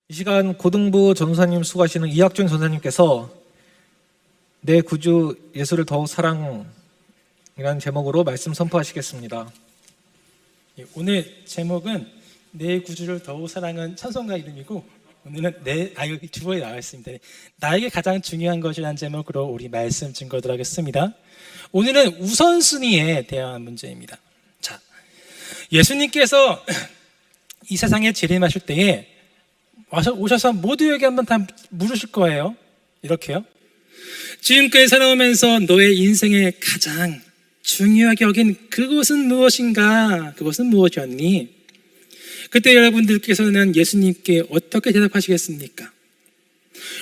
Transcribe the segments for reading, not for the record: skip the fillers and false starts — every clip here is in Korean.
이 시간 고등부 전도사님 수고하시는 이학준 전사님께서 내 구주 예수를 더욱 사랑이라는 제목으로 말씀 선포하시겠습니다. 오늘 제목은 내 구주를 더욱 사랑은 찬송가 이름이고, 오늘은 여기 주보에 나와 있습니다. 나에게 가장 중요한 것이라는 제목으로 우리 말씀 증거하도록 하겠습니다. 오늘은 우선순위에 대한 문제입니다. 자, 예수님께서 이 세상에 재림하실 때에 오셔서 모두에게 한번 다 물으실 거예요. 이렇게요. 지금까지 살아오면서 너의 인생에 가장 중요하게 여긴 그것은 무엇인가? 그것은 무엇이었니? 그때 여러분들께서는 예수님께 어떻게 대답하시겠습니까?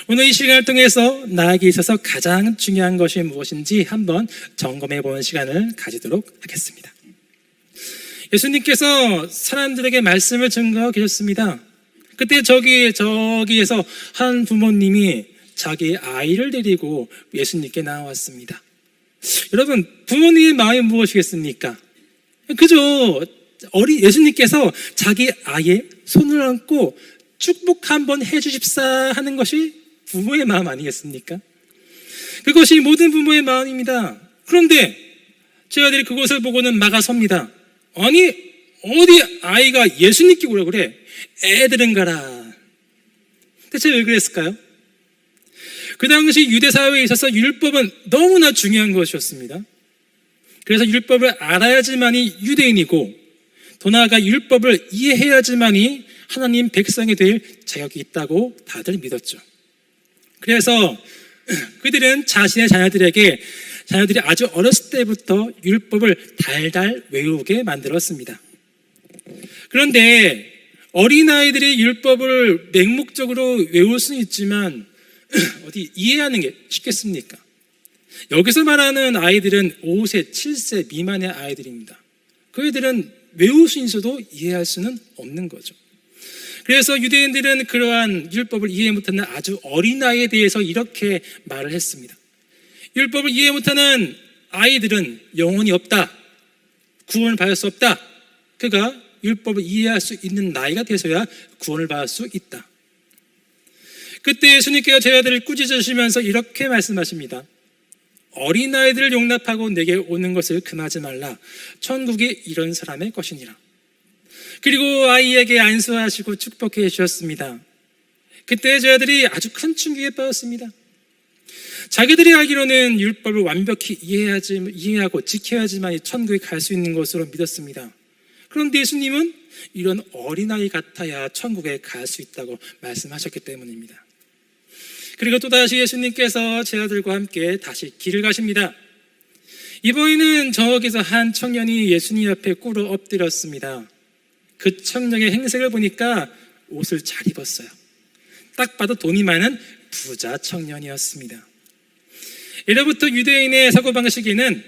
오늘 이 시간을 통해서 나에게 있어서 가장 중요한 것이 무엇인지 한번 점검해 보는 시간을 가지도록 하겠습니다. 예수님께서 사람들에게 말씀을 증거하고 계셨습니다. 그때 저기에서 한 부모님이 자기 아이를 데리고 예수님께 나왔습니다. 여러분, 부모님의 마음이 무엇이겠습니까? 그저 예수님께서 자기 아이의 손을 안고 축복 한번 해주십사 하는 것이 부모의 마음 아니겠습니까? 그것이 모든 부모의 마음입니다. 그런데 제 아들이 그것을 보고는 막아섭니다. 아니, 어디 아이가 예수님께 오라고 그래? 애들은 가라. 대체 왜 그랬을까요? 그 당시 유대 사회에 있어서 율법은 너무나 중요한 것이었습니다. 그래서 율법을 알아야지만이 유대인이고, 더 나아가 율법을 이해해야지만이 하나님 백성이 될 자격이 있다고 다들 믿었죠. 그래서 그들은 자신의 자녀들이 아주 어렸을 때부터 율법을 달달 외우게 만들었습니다. 그런데 어린아이들이 율법을 맹목적으로 외울 수는 있지만 어디 이해하는 게 쉽겠습니까? 여기서 말하는 아이들은 5세, 7세 미만의 아이들입니다. 그 애들은 외울 수 있어도 이해할 수는 없는 거죠. 그래서 유대인들은 그러한 율법을 이해 못하는 아주 어린아이에 대해서 이렇게 말을 했습니다. 율법을 이해 못하는 아이들은 영혼이 없다. 구원을 받을 수 없다. 그가 율법을 이해할 수 있는 나이가 돼서야 구원을 받을 수 있다. 그때 예수님께서 제 아들을 꾸짖으시면서 이렇게 말씀하십니다. 어린아이들을 용납하고 내게 오는 것을 금하지 말라. 천국이 이런 사람의 것이니라. 그리고 아이에게 안수하시고 축복해 주셨습니다. 그때 제 아들이 아주 큰 충격에 빠졌습니다. 자기들이 알기로는 율법을 완벽히 이해하고 지켜야지만 천국에 갈 수 있는 것으로 믿었습니다. 그런데 예수님은 이런 어린아이 같아야 천국에 갈 수 있다고 말씀하셨기 때문입니다. 그리고 또다시 예수님께서 제 아들과 함께 다시 길을 가십니다. 이번에는 저기서 한 청년이 예수님 앞에 꿇어 엎드렸습니다. 그 청년의 행색을 보니까 옷을 잘 입었어요. 딱 봐도 돈이 많은 부자 청년이었습니다. 이로부터 유대인의 사고방식에는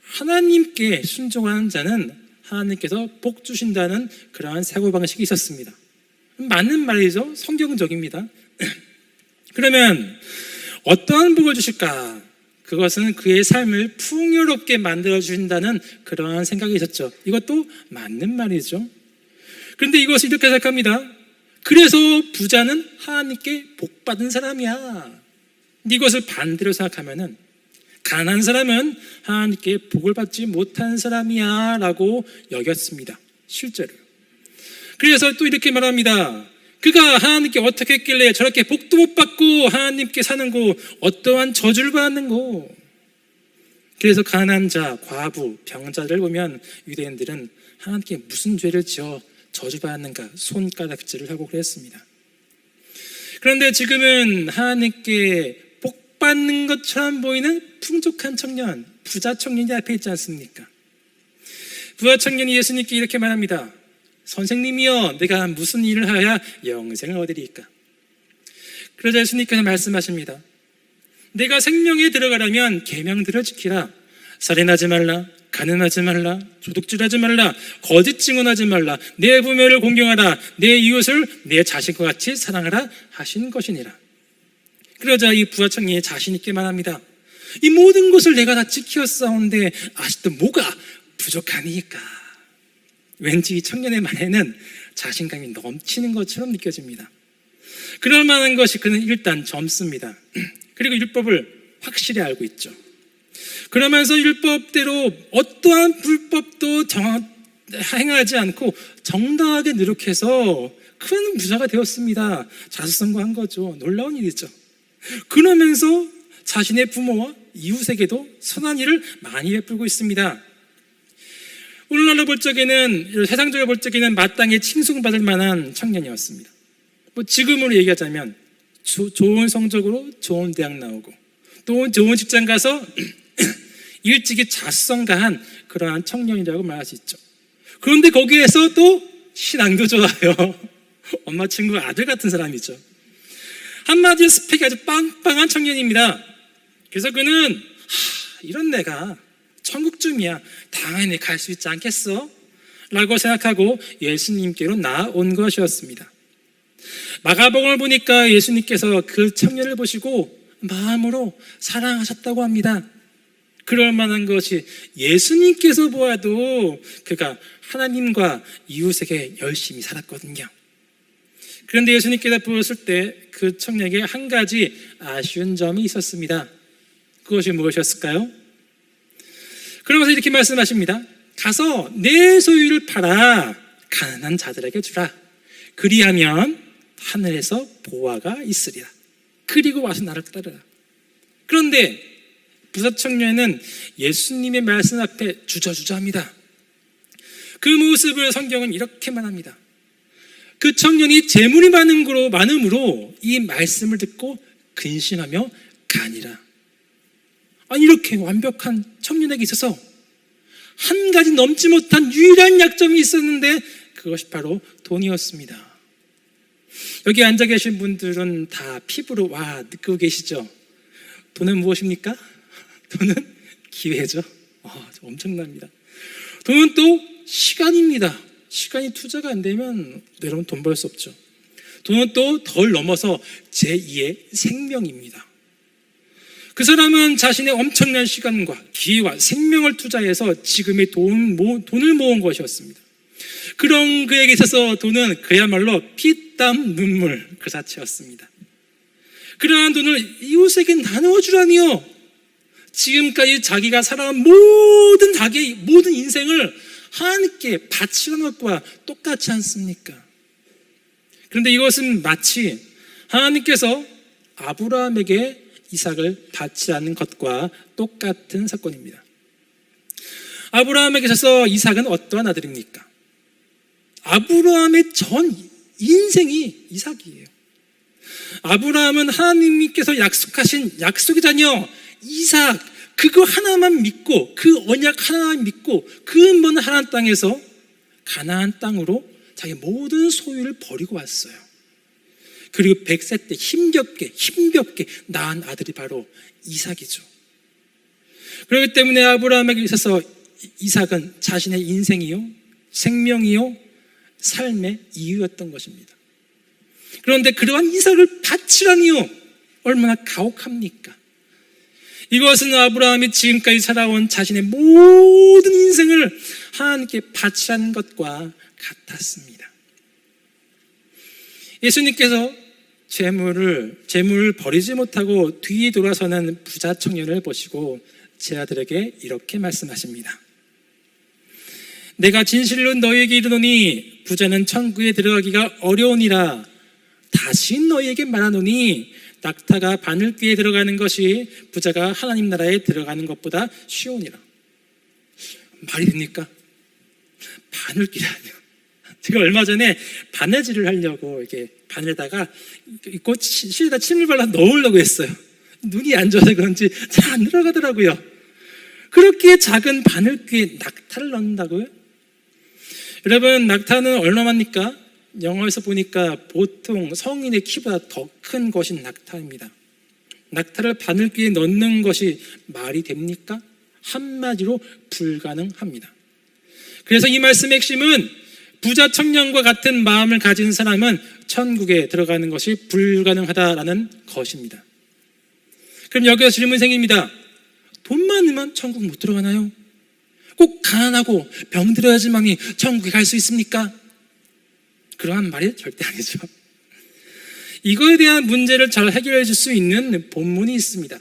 하나님께 순종하는 자는 하나님께서 복 주신다는 그러한 사고방식이 있었습니다. 맞는 말이죠. 성경적입니다. 그러면 어떠한 복을 주실까? 그것은 그의 삶을 풍요롭게 만들어 주신다는 그러한 생각이 있었죠. 이것도 맞는 말이죠. 그런데 이것을 이렇게 생각합니다. 그래서 부자는 하나님께 복 받은 사람이야. 이것을 반대로 생각하면은 가난한 사람은 하나님께 복을 받지 못한 사람이야 라고 여겼습니다. 실제로. 그래서 또 이렇게 말합니다. 그가 하나님께 어떻게 했길래 저렇게 복도 못 받고 하나님께 사는 거, 어떠한 저주를 받는 거. 그래서 가난한 자, 과부, 병자를 보면 유대인들은 하나님께 무슨 죄를 지어 저주받는가 손가락질을 하고 그랬습니다. 그런데 지금은 하나님께 복 받는 것처럼 보이는 풍족한 청년, 부자 청년이 앞에 있지 않습니까? 부자 청년이 예수님께 이렇게 말합니다. 선생님이여, 내가 무슨 일을 하여야 영생을 얻으리이까? 그러자 예수님께서 말씀하십니다. 내가 생명에 들어가려면 계명들을 지키라. 살인하지 말라, 가늠하지 말라, 도둑질하지 말라, 거짓 증언하지 말라, 내 부모를 공경하라, 내 이웃을 내 자신과 같이 사랑하라 하신 것이니라. 그러자 이 부자 청년이 자신 있게 말합니다. 이 모든 것을 내가 다 지켰사온데 아직도 뭐가 부족하니까. 왠지 이 청년의 말에는 자신감이 넘치는 것처럼 느껴집니다. 그럴 만한 것이 그는 일단 젊습니다. 그리고 율법을 확실히 알고 있죠. 그러면서 율법대로 어떠한 불법도 행하지 않고 정당하게 노력해서 큰 부자가 되었습니다. 자수성가한 거죠. 놀라운 일이죠. 그러면서 자신의 부모와 이웃에게도 선한 일을 많이 베풀고 있습니다. 오늘날로 볼 적에는, 세상적으로 볼 적에는 마땅히 칭송받을 만한 청년이었습니다. 지금으로 얘기하자면 좋은 성적으로 좋은 대학 나오고 또 좋은 직장 가서 일찍이 자수성가한 그러한 청년이라고 말할 수 있죠. 그런데 거기에서 또 신앙도 좋아요. 엄마 친구 아들 같은 사람이죠. 한마디로 스펙이 아주 빵빵한 청년입니다. 그래서 그는 이런 내가 천국쯤이야 당연히 갈 수 있지 않겠어? 라고 생각하고 예수님께로 나아온 것이었습니다. 마가복음을 보니까 예수님께서 그 청년을 보시고 마음으로 사랑하셨다고 합니다. 그럴 만한 것이 예수님께서 보아도 그가 하나님과 이웃에게 열심히 살았거든요. 그런데 예수님께서 보았을 때 그 청년에게 한 가지 아쉬운 점이 있었습니다. 그것이 무엇이었을까요? 그러면서 이렇게 말씀하십니다. 가서 내 소유를 팔아 가난한 자들에게 주라. 그리하면 하늘에서 보화가 있으리라. 그리고 와서 나를 따르라. 그런데 부자 청년은 예수님의 말씀 앞에 주저주저합니다. 그 모습을 성경은 이렇게 말합니다. 그 청년이 재물이 많음으로 이 말씀을 듣고 근심하며 가니라. 아니, 이렇게 완벽한 청년에게 있어서 한 가지 넘지 못한 유일한 약점이 있었는데 그것이 바로 돈이었습니다. 여기 앉아 계신 분들은 다 피부로 느끼고 계시죠? 돈은 무엇입니까? 돈은 기회죠. 엄청납니다. 돈은 또 시간입니다. 시간이 투자가 안 되면 여러분 돈 벌 수 없죠. 돈은 또 덜 넘어서 제2의 생명입니다. 그 사람은 자신의 엄청난 시간과 기회와 생명을 투자해서 지금의 돈을 모은 것이었습니다. 그런 그에게 있어서 돈은 그야말로 피땀 눈물 그 자체였습니다. 그러한 돈을 이웃에게 나누어주라니요. 지금까지 자기가 살아온 모든 인생을 하나님께 바치는 것과 똑같지 않습니까? 그런데 이것은 마치 하나님께서 아브라함에게 이삭을 받지 않는 것과 똑같은 사건입니다. 아브라함에게 있어서 이삭은 어떠한 아들입니까? 아브라함의 전 인생이 이삭이에요. 아브라함은 하나님께서 약속하신 약속의 자녀 이삭, 그거 하나만 믿고, 그 언약 하나만 믿고 그 먼 하나님 땅에서 가나안 땅으로 자기 모든 소유를 버리고 왔어요. 그리고 100세 때 힘겹게 낳은 아들이 바로 이삭이죠. 그렇기 때문에 아브라함에게 있어서 이삭은 자신의 인생이요, 생명이요, 삶의 이유였던 것입니다. 그런데 그러한 이삭을 바치라니요, 얼마나 가혹합니까? 이것은 아브라함이 지금까지 살아온 자신의 모든 인생을 하나님께 바치라는 것과 같았습니다. 예수님께서 재물을 버리지 못하고 뒤에 돌아서는 부자 청년을 보시고 제 아들에게 이렇게 말씀하십니다. 내가 진실로 너희에게 이르노니 부자는 천국에 들어가기가 어려우니라. 다시 너희에게 말하노니 낙타가 바늘귀에 들어가는 것이 부자가 하나님 나라에 들어가는 것보다 쉬우니라. 말이 됩니까? 바늘귀라뇨. 제가 얼마 전에 바느질을 하려고 이렇게 바늘에다가 실에다 침을 발라 넣으려고 했어요. 눈이 안 좋아서 그런지 잘 안 들어가더라고요. 그렇게 작은 바늘귀에 낙타를 넣는다고요? 여러분, 낙타는 얼마입니까? 영화에서 보니까 보통 성인의 키보다 더 큰 것이 낙타입니다. 낙타를 바늘귀에 넣는 것이 말이 됩니까? 한마디로 불가능합니다. 그래서 이 말씀의 핵심은 부자 청년과 같은 마음을 가진 사람은 천국에 들어가는 것이 불가능하다라는 것입니다. 그럼 여기서 질문이 생깁니다. 돈 많으면 천국 못 들어가나요? 꼭 가난하고 병들어야지만이 천국에 갈 수 있습니까? 그러한 말이 절대 아니죠. 이거에 대한 문제를 잘 해결해 줄 수 있는 본문이 있습니다.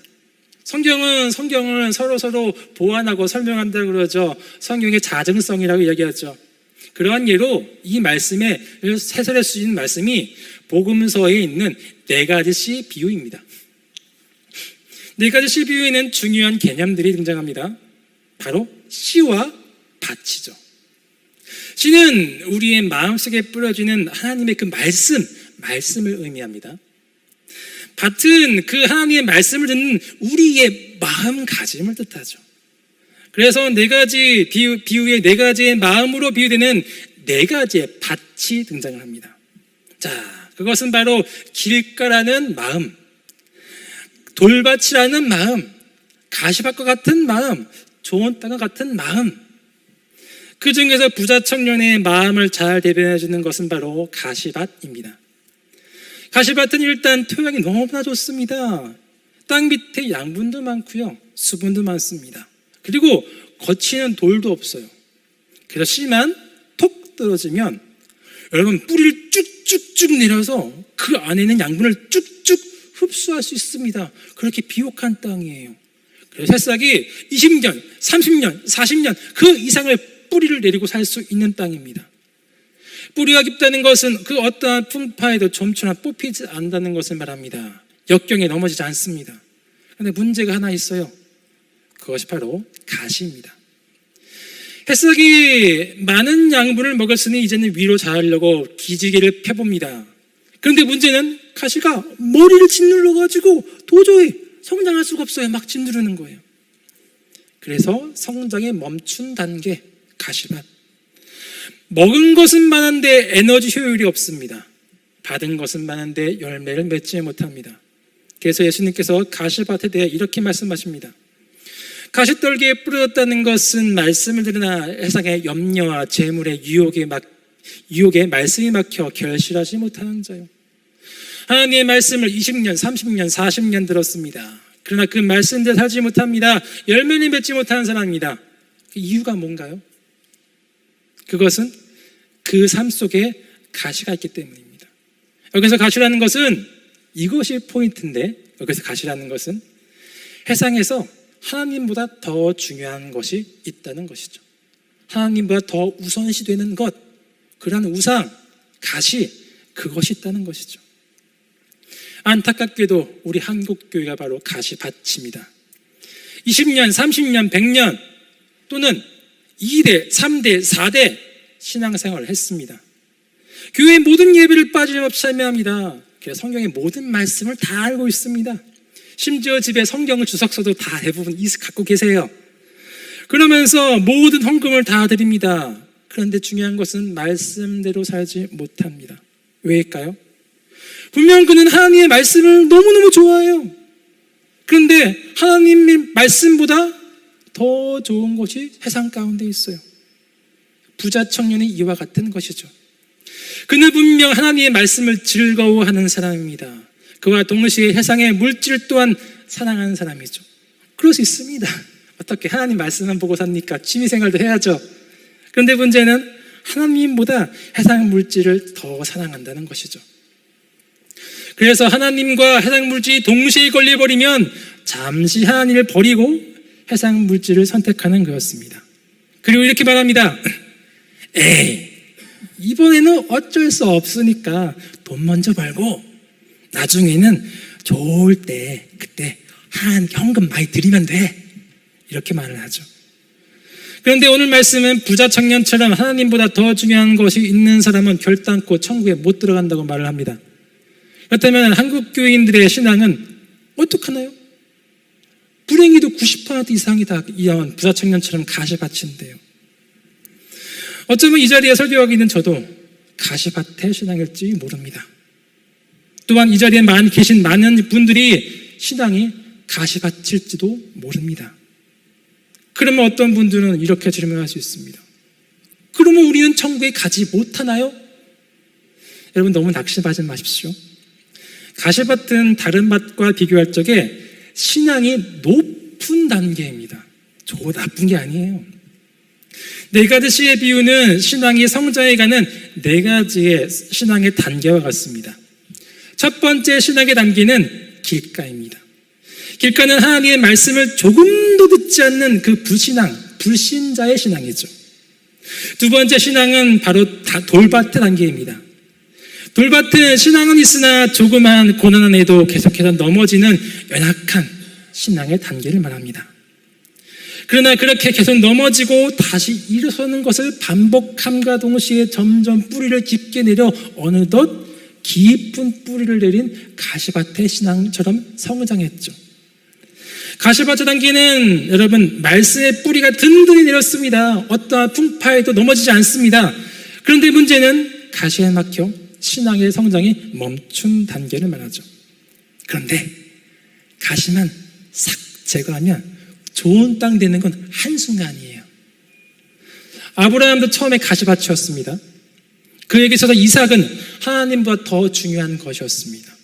성경을 서로 보완하고 설명한다고 그러죠. 성경의 자증성이라고 이야기하죠. 그러한 예로 이 말씀에 해설할 수 있는 말씀이 복음서에 있는 4가지 씨 비유입니다. 4가지 씨 비유에는 중요한 개념들이 등장합니다. 바로 씨와 밭이죠. 씨는 우리의 마음속에 뿌려지는 하나님의 그 말씀을 의미합니다. 밭은 그 하나님의 말씀을 듣는 우리의 마음가짐을 뜻하죠. 그래서 4가지 비유의 4가지의 마음으로 비유되는 4가지의 밭이 등장을 합니다. 자, 그것은 바로 길가라는 마음, 돌밭이라는 마음, 가시밭과 같은 마음, 좋은 땅과 같은 마음. 그 중에서 부자 청년의 마음을 잘 대변해주는 것은 바로 가시밭입니다. 가시밭은 일단 토양이 너무나 좋습니다. 땅 밑에 양분도 많고요, 수분도 많습니다. 그리고 거치는 돌도 없어요. 그래서 씨만 톡 떨어지면 여러분 뿌리를 쭉쭉쭉 내려서 그 안에 있는 양분을 쭉쭉 흡수할 수 있습니다. 그렇게 비옥한 땅이에요. 그래서 새싹이 20년, 30년, 40년 그 이상을 뿌리를 내리고 살 수 있는 땅입니다. 뿌리가 깊다는 것은 그 어떠한 풍파에도 좀처럼 뽑히지 않는다는 것을 말합니다. 역경에 넘어지지 않습니다. 그런데 문제가 하나 있어요. 그것이 바로 가시입니다. 햇석이 많은 양분을 먹었으니 이제는 위로 자라려고 기지개를 펴봅니다. 그런데 문제는 가시가 머리를 짓눌러가지고 도저히 성장할 수가 없어요. 막 짓누르는 거예요. 그래서 성장에 멈춘 단계, 가시밭. 먹은 것은 많은데 에너지 효율이 없습니다. 받은 것은 많은데 열매를 맺지 못합니다. 그래서 예수님께서 가시밭에 대해 이렇게 말씀하십니다. 가시떨기에 뿌려졌다는 것은 말씀을 들으나 세상의 염려와 재물의 유혹에 말씀이 막혀 결실하지 못하는 자요. 하나님의 말씀을 20년, 30년, 40년 들었습니다. 그러나 그 말씀대로 살지 못합니다. 열매를 맺지 못하는 사람입니다. 그 이유가 뭔가요? 그것은 그 삶 속에 가시가 있기 때문입니다. 여기서 가시라는 것은 이것이 포인트인데, 여기서 가시라는 것은 세상에서 하나님보다 더 중요한 것이 있다는 것이죠. 하나님보다 더 우선시되는 것, 그러한 우상, 가시, 그것이 있다는 것이죠. 안타깝게도 우리 한국교회가 바로 가시밭입니다. 20년, 30년, 100년 또는 2대, 3대, 4대 신앙생활을 했습니다. 교회의 모든 예배를 빠짐없이 참여합니다. 그래서 성경의 모든 말씀을 다 알고 있습니다. 심지어 집에 성경을 주석서도 다 대부분 갖고 계세요. 그러면서 모든 헌금을 다 드립니다. 그런데 중요한 것은 말씀대로 살지 못합니다. 왜일까요? 분명 그는 하나님의 말씀을 너무너무 좋아해요. 그런데 하나님의 말씀보다 더 좋은 것이 세상 가운데 있어요. 부자 청년의 이와 같은 것이죠. 그는 분명 하나님의 말씀을 즐거워하는 사람입니다. 그와 동시에 세상의 물질 또한 사랑하는 사람이죠. 그럴 수 있습니다. 어떻게 하나님 말씀만 보고 삽니까? 취미생활도 해야죠. 그런데 문제는 하나님보다 세상 물질을 더 사랑한다는 것이죠. 그래서 하나님과 세상 물질이 동시에 걸려버리면 잠시 하나님을 버리고 세상 물질을 선택하는 거였습니다. 그리고 이렇게 말합니다. 에이, 이번에는 어쩔 수 없으니까 돈 먼저 벌고 나중에는 좋을 때 그때 한 현금 많이 드리면 돼. 이렇게 말을 하죠. 그런데 오늘 말씀은 부자 청년처럼 하나님보다 더 중요한 것이 있는 사람은 결단코 천국에 못 들어간다고 말을 합니다. 그렇다면 한국 교인들의 신앙은 어떡하나요? 불행히도 90% 이상이 다 이런 부자 청년처럼 가시밭인데요. 어쩌면 이 자리에 설교하고 있는 저도 가시밭의 신앙일지 모릅니다. 또한 이 자리에 계신 많은 분들이 신앙이 가시밭일지도 모릅니다. 그러면 어떤 분들은 이렇게 질문할 수 있습니다. 그러면 우리는 천국에 가지 못하나요? 여러분 너무 낙심하지 마십시오. 가시밭은 다른 밭과 비교할 적에 신앙이 높은 단계입니다. 좋고 나쁜 게 아니에요. 4가지 씨의 비유는 신앙이 성장해 가는 4가지의 신앙의 단계와 같습니다. 첫 번째 신앙의 단계는 길가입니다. 길가는 하나님의 말씀을 조금도 듣지 않는 그 불신자의 신앙이죠. 두 번째 신앙은 바로 돌밭의 단계입니다. 돌밭은 신앙은 있으나 조그만 고난 안에도 계속해서 넘어지는 연약한 신앙의 단계를 말합니다. 그러나 그렇게 계속 넘어지고 다시 일어서는 것을 반복함과 동시에 점점 뿌리를 깊게 내려 어느덧 깊은 뿌리를 내린 가시밭의 신앙처럼 성장했죠. 가시밭의 단계는 여러분 말씀의 뿌리가 든든히 내렸습니다. 어떠한 풍파에도 넘어지지 않습니다. 그런데 문제는 가시에 막혀 신앙의 성장이 멈춘 단계를 말하죠. 그런데 가시만 싹 제거하면 좋은 땅 되는 건 한순간이에요. 아브라함도 처음에 가시밭이었습니다. 그에게 있어서 이삭은 하나님보다 더 중요한 것이었습니다.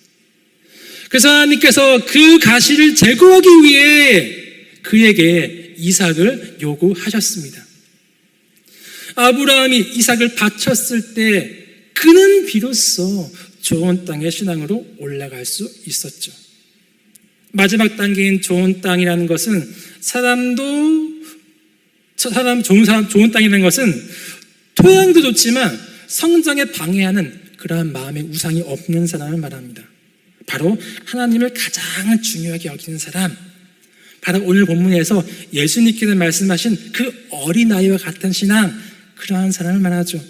그래서 하나님께서 그 가시를 제거하기 위해 그에게 이삭을 요구하셨습니다. 아브라함이 이삭을 바쳤을 때 그는 비로소 좋은 땅의 신앙으로 올라갈 수 있었죠. 마지막 단계인 좋은 땅이라는 것은 좋은 땅이라는 것은 토양도 좋지만 성장에 방해하는 그러한 마음의 우상이 없는 사람을 말합니다. 바로 하나님을 가장 중요하게 여기는 사람, 바로 오늘 본문에서 예수님께서 말씀하신 그 어린아이와 같은 신앙, 그러한 사람을 말하죠.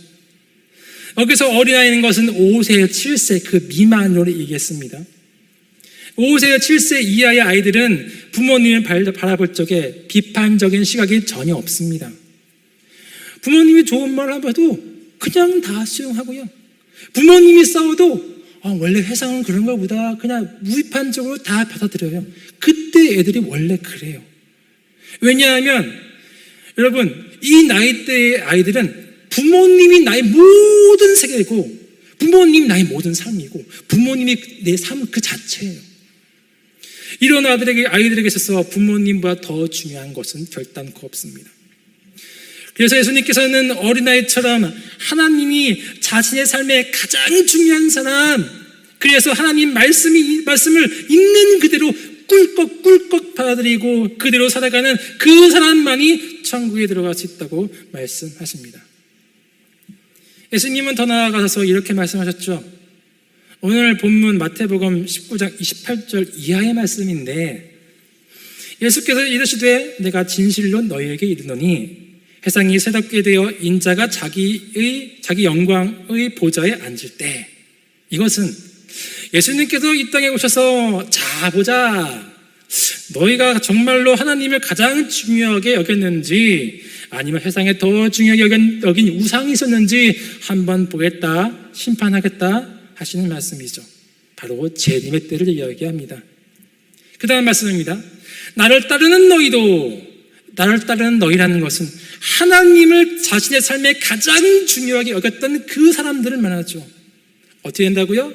여기서 어린아이인 것은 5세, 7세 그 미만으로 얘기했습니다. 5세, 7세 이하의 아이들은 부모님을 바라볼 적에 비판적인 시각이 전혀 없습니다. 부모님이 좋은 말을 해도 그냥 다 수용하고요. 부모님이 싸워도 원래 회상은 그런가 보다 그냥 무비판적으로 다 받아들여요. 그때 애들이 원래 그래요. 왜냐하면 여러분 이 나이대의 아이들은 부모님이 나의 모든 세계고 부모님이 나의 모든 삶이고 부모님이 내 삶 그 자체예요. 이런 아이들에게 있어서 부모님보다 더 중요한 것은 결단코 없습니다. 그래서 예수님께서는 어린아이처럼 하나님이 자신의 삶에 가장 중요한 사람, 그래서 하나님 말씀을 있는 그대로 꿀꺽꿀꺽 받아들이고 그대로 살아가는 그 사람만이 천국에 들어갈 수 있다고 말씀하십니다. 예수님은 더 나아가서 이렇게 말씀하셨죠. 오늘 본문 마태복음 19장 28절 이하의 말씀인데 예수께서 이르시되 내가 진실로 너희에게 이르노니 세상이 새롭게 되어 인자가 자기 영광의 보좌에 앉을 때, 이것은 예수님께서 이 땅에 오셔서 자 보자, 너희가 정말로 하나님을 가장 중요하게 여겼는지 아니면 세상에 더 중요하게 여긴 우상이 있었는지 한번 보겠다, 심판하겠다 하시는 말씀이죠. 바로 재림의 때를 이야기합니다. 그 다음 말씀입니다. 나를 따르는 너희라는 것은 하나님을 자신의 삶에 가장 중요하게 여겼던 그 사람들을 말하죠. 어떻게 된다고요?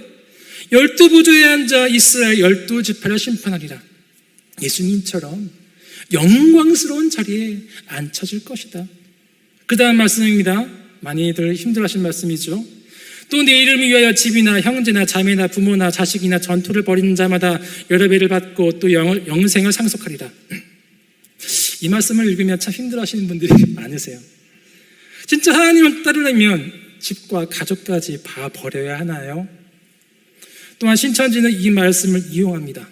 12보좌에 앉아 이스라엘 12지파를 심판하리라. 예수님처럼 영광스러운 자리에 앉혀질 것이다. 그 다음 말씀입니다. 많이들 힘들어하신 말씀이죠. 또 내 이름을 위하여 집이나 형제나 자매나 부모나 자식이나 전투를 벌이는 자마다 여러 배를 받고 또 영생을 상속하리라. 이 말씀을 읽으면 참 힘들어하시는 분들이 많으세요. 진짜 하나님을 따르려면 집과 가족까지 다 버려야 하나요? 또한 신천지는 이 말씀을 이용합니다.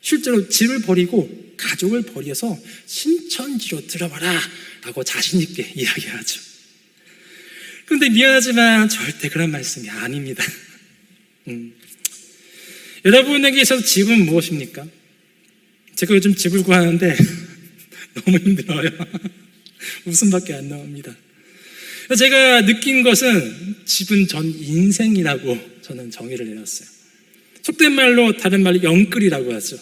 실제로 집을 버리고 가족을 버려서 신천지로 들어와라 라고 자신 있게 이야기하죠. 그런데 미안하지만 절대 그런 말씀이 아닙니다. 여러분에게 있어서 집은 무엇입니까? 제가 요즘 집을 구하는데 너무 힘들어요. 웃음밖에 안 나옵니다. 제가 느낀 것은 집은 전 인생이라고 저는 정의를 내렸어요. 속된 말로, 다른 말로 영끌이라고 하죠.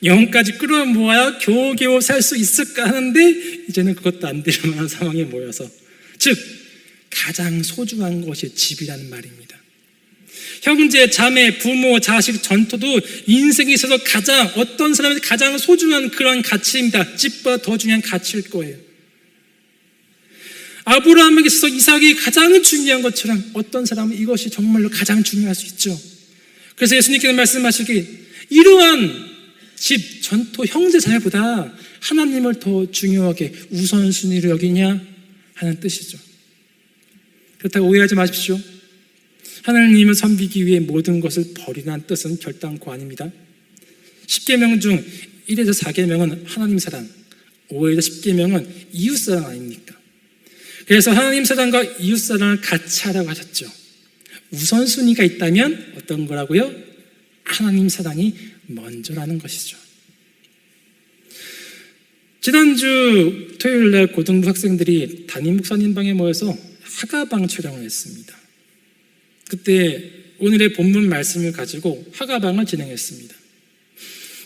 영까지 끌어모아야 겨우겨우 살 수 있을까 하는데 이제는 그것도 안 될 만한 상황에 모여서, 즉 가장 소중한 것이 집이라는 말입니다. 형제, 자매, 부모, 자식, 전토도 인생에 있어서 어떤 사람이 가장 소중한 그런 가치입니다. 집보다 더 중요한 가치일 거예요. 아브라함에게 있어서 이삭이 가장 중요한 것처럼 어떤 사람은 이것이 정말로 가장 중요할 수 있죠. 그래서 예수님께서 말씀하시기 이러한 집, 전토, 형제 자매보다 하나님을 더 중요하게 우선순위로 여기냐 하는 뜻이죠. 그렇다고 오해하지 마십시오. 하나님을 섬기기 위해 모든 것을 버리라는 뜻은 결단코 아닙니다. 10계명 중 1에서 4계명은 하나님 사랑, 5에서 10계명은 이웃 사랑 아닙니까? 그래서 하나님 사랑과 이웃 사랑을 같이 하라고 하셨죠. 우선순위가 있다면 어떤 거라고요? 하나님 사랑이 먼저라는 것이죠. 지난주 토요일 날 고등부 학생들이 담임 목사님 방에 모여서 하가방 촬영을 했습니다. 그때 오늘의 본문 말씀을 가지고 하가방을 진행했습니다.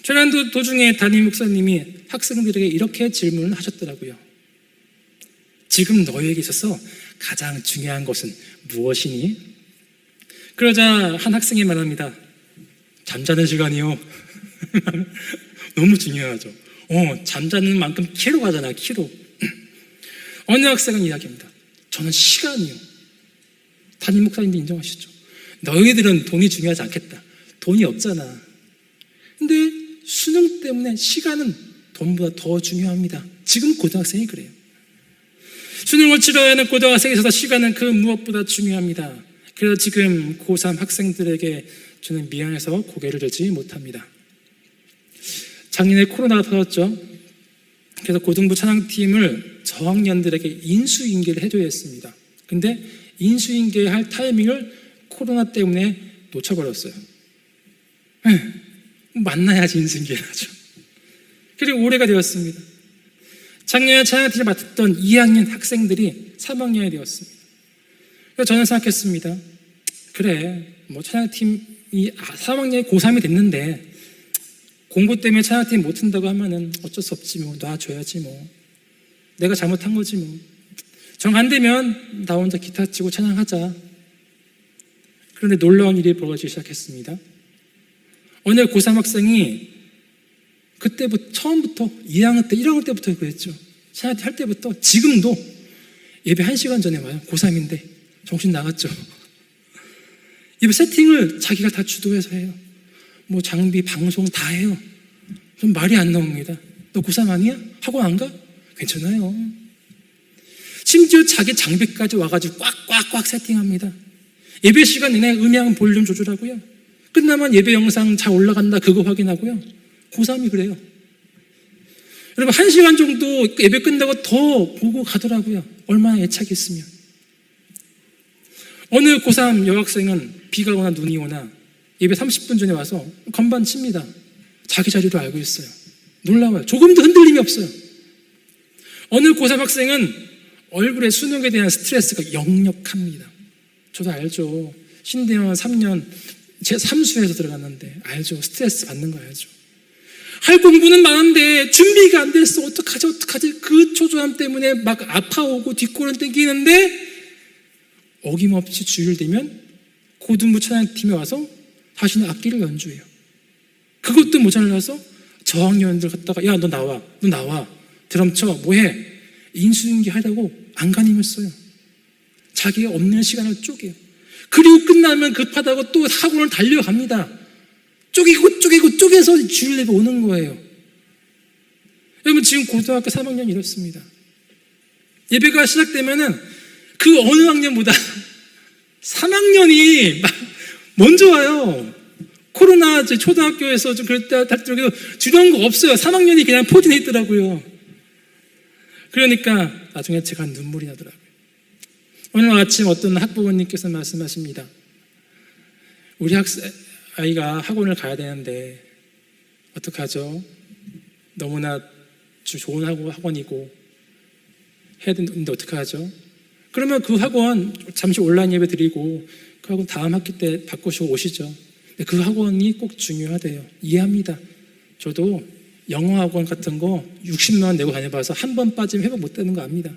촬영 도중에 담임 목사님이 학생들에게 이렇게 질문을 하셨더라고요. 지금 너에게 있어서 가장 중요한 것은 무엇이니? 그러자 한 학생이 말합니다. 잠자는 시간이요. 너무 중요하죠. 잠자는 만큼 키로 가잖아, 키로. 어느 학생은 이야기합니다. 저는 시간이요. 담임 목사님도 인정하시죠. 너희들은 돈이 중요하지 않겠다. 돈이 없잖아. 근데 수능 때문에 시간은 돈보다 더 중요합니다. 지금 고등학생이 그래요. 수능을 치러야 하는 고등학생에 있어서 시간은 그 무엇보다 중요합니다. 그래서 지금 고3 학생들에게 저는 미안해서 고개를 들지 못합니다. 작년에 코로나가 터졌죠. 그래서 고등부 찬양팀을 저학년들에게 인수인계를 해줘야 했습니다. 근데 인수인계할 타이밍을 코로나 때문에 놓쳐버렸어요. 만나야지 인수인계를 하죠. 그리고 올해가 되었습니다. 작년에 찬양팀을 맡았던 2학년 학생들이 3학년이 되었습니다. 그래서 저는 생각했습니다. 그래, 뭐 찬양팀이 3학년이 고3이 됐는데 공부 때문에 찬양팀 못 한다고 하면은 어쩔 수 없지 뭐, 놔줘야지 뭐. 내가 잘못한 거지 뭐. 정 안 되면 나 혼자 기타 치고 찬양하자. 그런데 놀라운 일이 벌어지기 시작했습니다. 어느 고3 학생이 그때부터 처음부터 2학년 때 1학년 때부터 그랬죠. 찬양팀 할 때부터 지금도 예배 1시간 전에 와요. 고3인데 정신 나갔죠. 예배 세팅을 자기가 다 주도해서 해요. 뭐 장비, 방송 다 해요. 좀 말이 안 나옵니다. 너 고3 아니야? 학원 안 가? 괜찮아요. 심지어 자기 장비까지 와가지고 꽉꽉꽉 세팅합니다. 예배 시간 내내 음향 볼륨 조절하고요. 끝나면 예배 영상 잘 올라간다 그거 확인하고요. 고3이 그래요. 여러분 1시간 정도 예배 끝나고 더 보고 가더라고요. 얼마나 애착이 있으면. 어느 고3 여학생은 비가 오나 눈이 오나 예배 30분 전에 와서 건반 칩니다. 자기 자리로 알고 있어요. 놀라워요. 조금도 흔들림이 없어요. 어느 고3 학생은 얼굴에 수능에 대한 스트레스가 역력합니다. 저도 알죠. 신대원 3년 제 3수에서 들어갔는데 알죠. 스트레스 받는 거 알죠. 할 공부는 많은데 준비가 안 됐어. 어떡하지? 그 초조함 때문에 막 아파오고 뒷골은 땡기는데 어김없이 주일 되면 고등부 찬양팀에 와서 자신의 악기를 연주해요. 그것도 모자라서 저학년들 갔다가 야 너 나와 드럼 쳐 뭐해 인수인계 하려고 안간힘을 써요. 자기가 없는 시간을 쪼개요. 그리고 끝나면 급하다고 또 학원을 달려갑니다. 쪼개서 주일 예배 오는 거예요. 여러분 지금 고등학교 3학년 이렇습니다. 예배가 시작되면은 그 어느 학년보다 3학년이 막 먼저 와요. 코로나 초등학교에서 좀 그랬다 할때도 주려는 거 없어요. 3학년이 그냥 포진해 있더라고요. 그러니까 나중에 제가 눈물이 나더라고요. 오늘 아침 어떤 학부모님께서 말씀하십니다. 우리 아이가 학원을 가야 되는데 어떡하죠? 너무나 좋은 학원이고 해야 되는데 어떡하죠? 그러면 그 학원 잠시 온라인 예배 드리고 그 학원 다음 학기 때 바꾸시고 오시죠. 근데 그 학원이 꼭 중요하대요. 이해합니다. 저도 영어 학원 같은 거 60만 원 내고 다녀봐서 한 번 빠지면 회복 못 되는 거 압니다.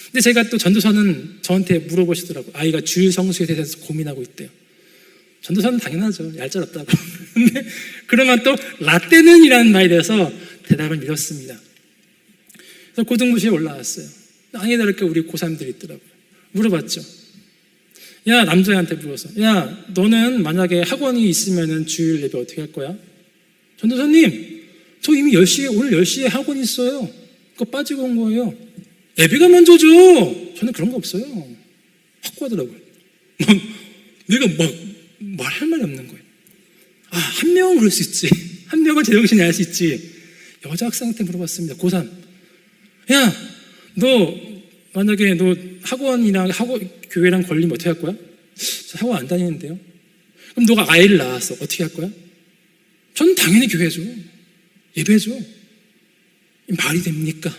근데 제가 또 전도사는 저한테 물어보시더라고요. 아이가 주일 성수에 대해서 고민하고 있대요. 전도사는 당연하죠. 얄짤없다고. 근데 그러면 또 라떼는 이라는 말에 대해서 대답을 미뤘습니다. 그래서 고등부시에 올라왔어요. 아니 다를까 우리 고3들이 있더라고요. 물어봤죠. 야, 남자애한테 물어서, 야, 너는 만약에 학원이 있으면은 주일 예배 어떻게 할 거야? 전도사님, 저 이미 10시에, 오늘 10시에 학원이 있어요. 그거 빠지고 온 거예요. 예배가 먼저죠. 저는 그런 거 없어요. 확 하더라고요. 내가 말할 말이 없는 거예요. 아, 한 명은 그럴 수 있지. 한 명은 제정신이 알 수 있지. 여자 학생한테 물어봤습니다. 고3. 야, 너 만약에 너 학원이랑 교회랑 걸리면 어떻게 할 거야? 저 학원 안 다니는데요. 그럼 너가 아이를 낳았어. 어떻게 할 거야? 저는 당연히 교회죠. 예배죠. 말이 됩니까?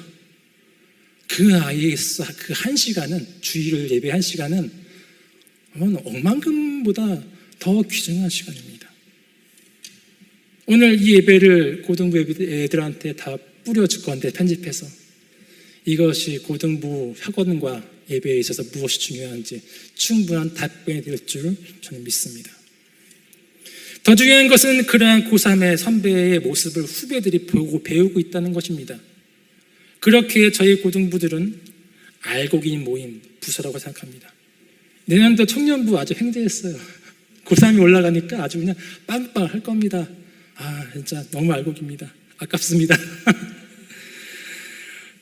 그 아이의 그 1시간은, 주일을 예배 1시간은 억만금보다 더 귀중한 시간입니다. 오늘 이 예배를 고등부 애들한테 다 뿌려줄 건데, 편집해서 이것이 고등부 학원과 예배에 있어서 무엇이 중요한지 충분한 답변이 될 줄 저는 믿습니다. 더 중요한 것은 그러한 고3의 선배의 모습을 후배들이 보고 배우고 있다는 것입니다. 그렇게 저희 고등부들은 알곡인 모임 부서라고 생각합니다. 내년도 청년부 아주 횡재했어요. 고3이 올라가니까 아주 그냥 빵빵할 겁니다. 아, 진짜 너무 알곡입니다. 아깝습니다.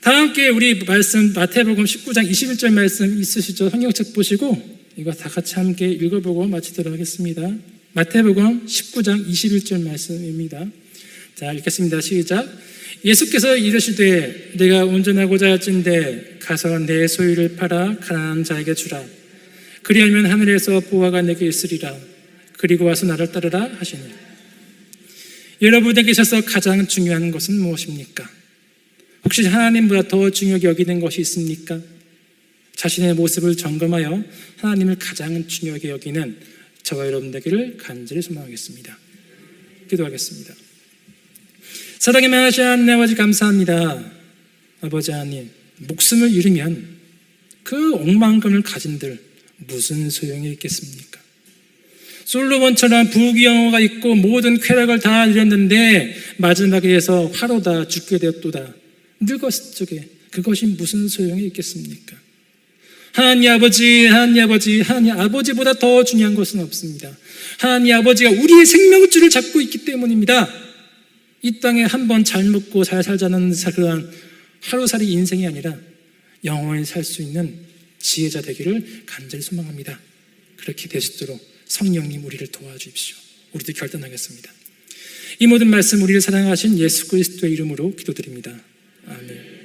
다 함께 우리 말씀 마태복음 19장 21절 말씀 있으시죠? 성경책 보시고 이거 다 같이 함께 읽어보고 마치도록 하겠습니다. 마태복음 19장 21절 말씀입니다. 자, 읽겠습니다. 시작. 예수께서 이르시되 내가 운전하고자 할진대 가서 내 소유를 팔아 가난한 자에게 주라. 그리하면 하늘에서 보화가 내게 있으리라. 그리고 와서 나를 따르라 하시니. 여러분에게 있어서 가장 중요한 것은 무엇입니까? 혹시 하나님보다 더 중요하게 여기는 것이 있습니까? 자신의 모습을 점검하여 하나님을 가장 중요하게 여기는 저와 여러분 되기를 간절히 소망하겠습니다. 기도하겠습니다. 사랑의 많으신 하나님 아버지 감사합니다. 아버지 하나님, 목숨을 잃으면 그 억만금을 가진들 무슨 소용이 있겠습니까? 솔로몬처럼 부귀영화가 있고 모든 쾌락을 다 잃었는데 마지막에서 화로다 죽게 되었도다. 늙었을 적에 그것이 무슨 소용이 있겠습니까? 하나님 아버지, 하나님 아버지보다 더 중요한 것은 없습니다. 하나님 아버지가 우리의 생명줄을 잡고 있기 때문입니다. 이 땅에 한번 잘 먹고 잘 살자는 그런 하루살이 인생이 아니라 영원히 살 수 있는 지혜자 되기를 간절히 소망합니다. 그렇게 되시도록 성령님 우리를 도와주십시오. 우리도 결단하겠습니다. 이 모든 말씀 우리를 사랑하신 예수 그리스도의 이름으로 기도드립니다. 아멘.